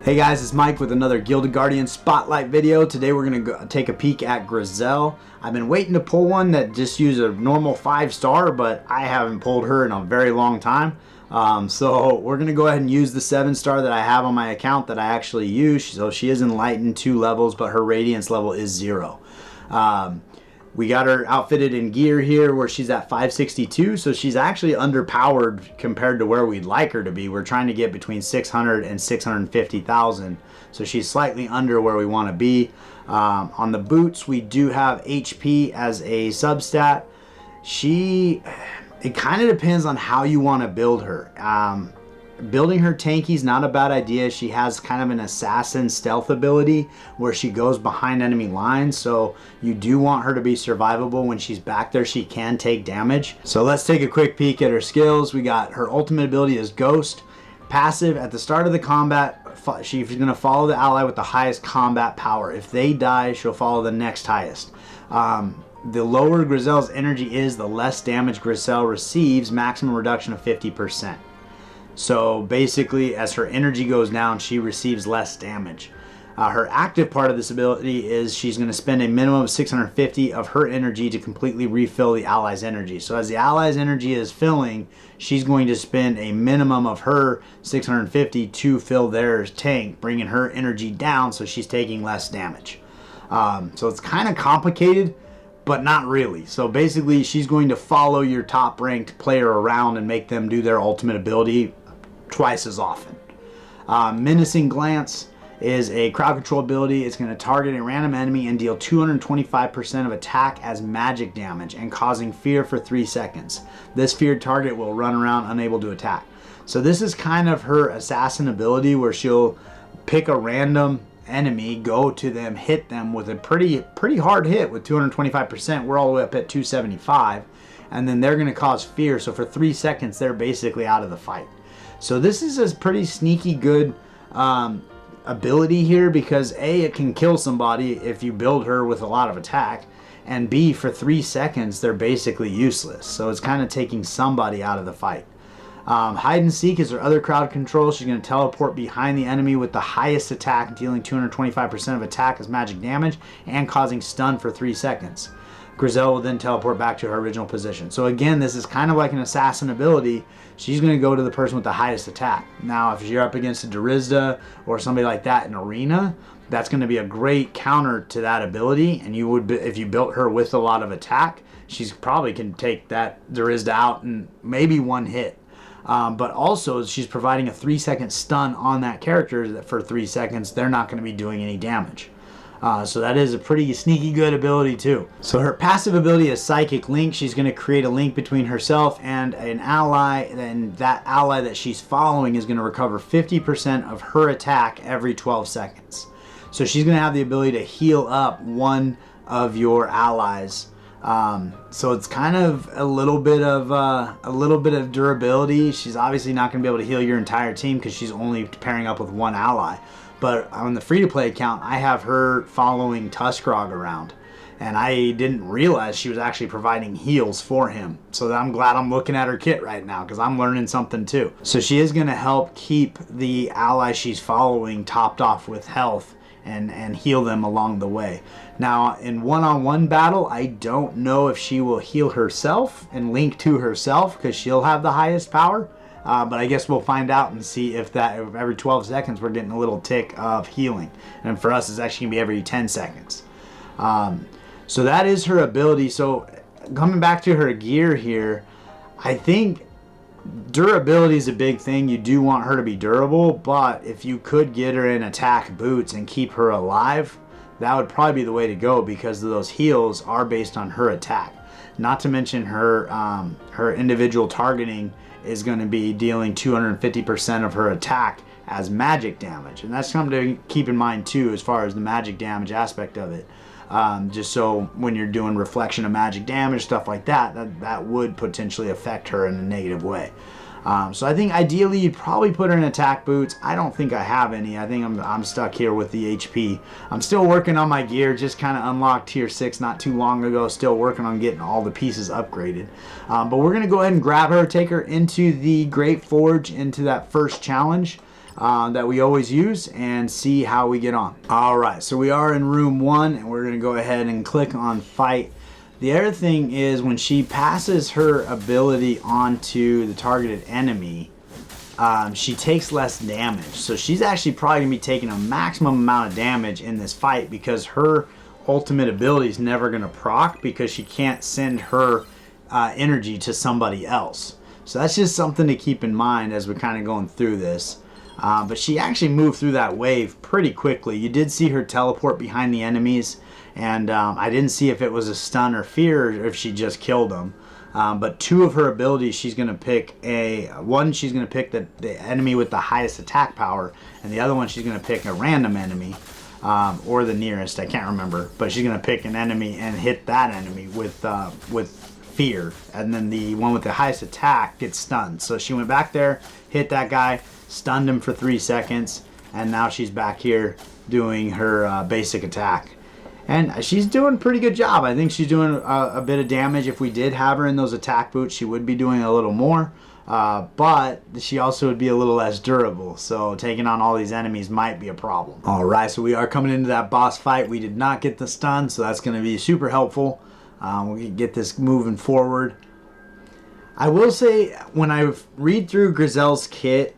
Hey guys, it's Mike with another Gilded Guardian Spotlight video. Today we're going to take a peek at Grisell. I've been waiting to pull one that just used a normal 5-star, but I haven't pulled her in a very long time. So we're going to go ahead and use the 7-star that I have on my account that I actually use. So she is enlightened 2 levels, but her radiance level is 0. We got her outfitted in gear here where she's at 562, so she's actually underpowered compared to where we'd like her to be. We're trying to get between 600 and 650,000, so she's slightly under where we want to be. On the boots, we do have HP as a substat. It kind of depends on how you want to build her. Building her tanky is not a bad idea. She has kind of an assassin stealth ability where she goes behind enemy lines, so you do want her to be survivable. When she's back there, she can take damage. So let's take a quick peek at her skills. We got her ultimate ability is Ghost. Passive, at the start of the combat, she's going to follow the ally with the highest combat power. If they die, she'll follow the next highest. The lower Grisell's energy is, the less damage Grisell receives, maximum reduction of 50%. So basically, as her energy goes down, she receives less damage. Her active part of this ability is she's going to spend a minimum of 650 of her energy to completely refill the ally's energy. So as the ally's energy is filling, she's going to spend a minimum of her 650 to fill their tank, bringing her energy down so she's taking less damage. So it's kind of complicated, but not really. So basically, she's going to follow your top ranked player around and make them do their ultimate ability twice as often. Menacing Glance is a crowd control ability. It's going to target a random enemy and deal 225% of attack as magic damage and causing fear for 3 seconds. This feared target will run around unable to attack. So this is kind of her assassin ability where she'll pick a random enemy, go to them, hit them with a pretty hard hit with 225%. We're all the way up at 275, and then they're going to cause fear. So for 3 seconds, they're basically out of the fight. So this is a pretty sneaky good ability here because A, it can kill somebody if you build her with a lot of attack, and B, for 3 seconds they're basically useless. So it's kind of taking somebody out of the fight. Hide and Seek is her other crowd control. She's going to teleport behind the enemy with the highest attack, dealing 225% of attack as magic damage and causing stun for 3 seconds. Grisell will then teleport back to her original position. So again, this is kind of like an assassin ability. She's going to go to the person with the highest attack. Now, if you're up against a Drizzt or somebody like that in arena, that's going to be a great counter to that ability. And you would, if you built her with a lot of attack, she's probably can take that Drizzt out in maybe one hit. But also, she's providing a 3-second stun on that character that for 3 seconds, they're not going to be doing any damage. So that is a pretty sneaky good ability too. So her passive ability is Psychic Link. She's going to create a link between herself and an ally, and that ally that she's following is going to recover 50% of her attack every 12 seconds. So she's going to have the ability to heal up one of your allies. So it's kind of a little bit of durability. She's obviously not going to be able to heal your entire team because she's only pairing up with one ally. But on the free-to-play account, I have her following Tuskrog around. And I didn't realize she was actually providing heals for him. So I'm glad I'm looking at her kit right now because I'm learning something too. So she is going to help keep the ally she's following topped off with health and heal them along the way. Now, in one-on-one battle, I don't know if she will heal herself and link to herself because she'll have the highest power. But I guess we'll find out and see if every 12 seconds we're getting a little tick of healing. And for us, it's actually going to be every 10 seconds. So that is her ability. So coming back to her gear here, I think durability is a big thing. You do want her to be durable, but if you could get her in attack boots and keep her alive, that would probably be the way to go because those heals are based on her attack. Not to mention her individual targeting is going to be dealing 250% of her attack as magic damage. And that's something to keep in mind too as far as the magic damage aspect of it. Just so when you're doing reflection of magic damage, stuff like that would potentially affect her in a negative way. So I think ideally you'd probably put her in attack boots. I don't think I have any. I think I'm stuck here with the HP. I'm still working on my gear. Just kind of unlocked tier 6 not too long ago. Still working on getting all the pieces upgraded. But we're going to go ahead and grab her, take her into the Great Forge, into that first challenge. that we always use and see how we get on. Alright, so we are in room 1 and we're going to go ahead and click on fight. The other thing is when she passes her ability onto the targeted enemy, she takes less damage. So she's actually probably going to be taking a maximum amount of damage in this fight because her ultimate ability is never going to proc because she can't send her energy to somebody else. So that's just something to keep in mind as we're kind of going through this. But she actually moved through that wave pretty quickly. You did see her teleport behind the enemies, and I didn't see if it was a stun or fear or if she just killed them. But 2 of her abilities, she's going to pick she's going to pick the enemy with the highest attack power, and the other one she's going to pick a random enemy, or the nearest, I can't remember. But she's going to pick an enemy and hit that enemy with fear, and then the one with the highest attack gets stunned. So she went back there, hit that guy, stunned him for 3 seconds, and now she's back here doing her basic attack. And she's doing a pretty good job. I think she's doing a bit of damage. If we did have her in those attack boots, she would be doing a little more. But she also would be a little less durable. So taking on all these enemies might be a problem. Alright, so we are coming into that boss fight. We did not get the stun, so that's going to be super helpful. We can get this moving forward. I will say, when I read through Grisell's kit,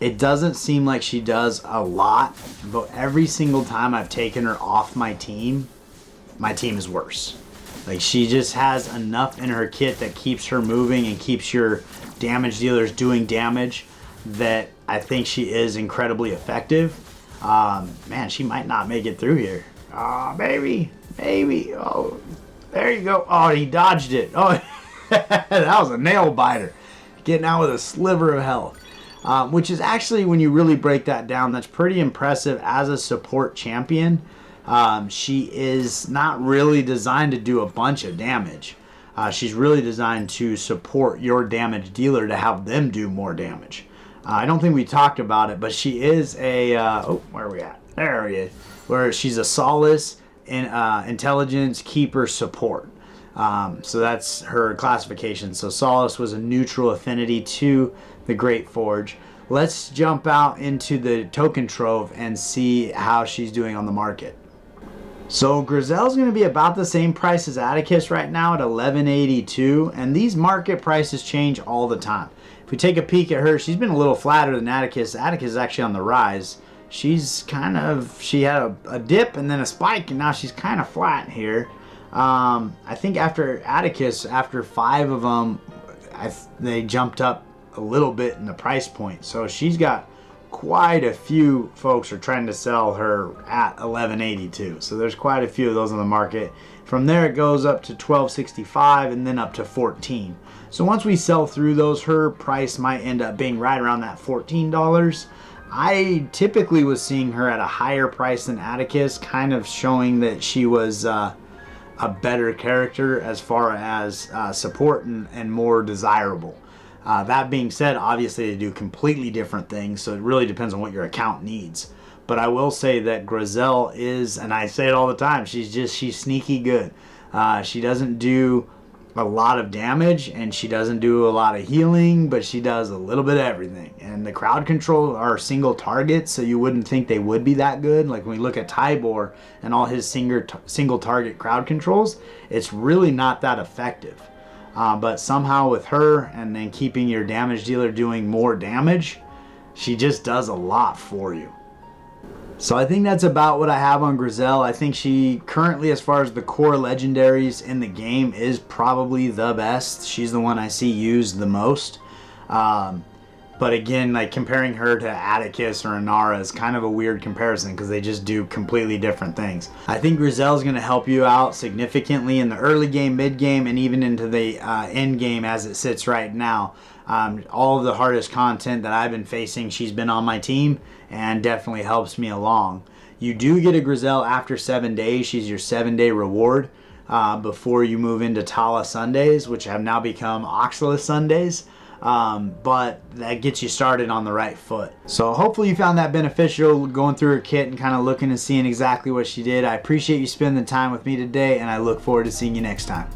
it doesn't seem like she does a lot, but every single time I've taken her off my team is worse. Like, she just has enough in her kit that keeps her moving and keeps your damage dealers doing damage that I think she is incredibly effective. Man, she might not make it through here. Maybe. Oh, there you go. Oh, he dodged it. Oh, that was a nail biter. Getting out with a sliver of health. Which is actually, when you really break that down, that's pretty impressive as a support champion. She is not really designed to do a bunch of damage. She's really designed to support your damage dealer to have them do more damage. I don't think we talked about it, but she is a... where are we at? There we is. Where she's a Solace in Intelligence Keeper Support. So that's her classification. So Solace was a neutral affinity to the Great Forge. Let's jump out into the Token Trove and see how she's doing on the market. So Grisell's going to be about the same price as Atticus right now at $11.82, and these market prices change all the time. If we take a peek at her, she's been a little flatter than Atticus. Atticus is actually on the rise. She had a dip and then a spike, and now she's kind of flat here. I think after Atticus, after 5 of them, they jumped up a little bit in the price point. So she's got quite a few folks are trying to sell her at $11.82. So there's quite a few of those on the market. From there it goes up to $12.65 and then up to $14. So once we sell through those, her price might end up being right around that $14. I typically was seeing her at a higher price than Atticus, kind of showing that she was a better character as far as support and more desirable. That being said, obviously they do completely different things, so it really depends on what your account needs. But I will say that Grisell is, and I say it all the time, she's sneaky good. She doesn't do a lot of damage, and she doesn't do a lot of healing, but she does a little bit of everything. And the crowd control are single targets, so you wouldn't think they would be that good. Like when we look at Tybor and all his single target crowd controls, it's really not that effective. But somehow with her, and then keeping your damage dealer doing more damage, she just does a lot for you. So I think that's about what I have on Grisell. I think she currently, as far as the core legendaries in the game, is probably the best. She's the one I see used the most. But again, like comparing her to Atticus or Inara is kind of a weird comparison because they just do completely different things. I think Grisell is going to help you out significantly in the early game, mid game, and even into the end game as it sits right now. All of the hardest content that I've been facing, she's been on my team and definitely helps me along. You do get a Grisell after 7 days. She's your 7-day reward before you move into Tala Sundays, which have now become Oxalis Sundays. But that gets you started on the right foot. So hopefully you found that beneficial, going through her kit and kind of looking and seeing exactly what she did. I appreciate you spending the time with me today, and I look forward to seeing you next time.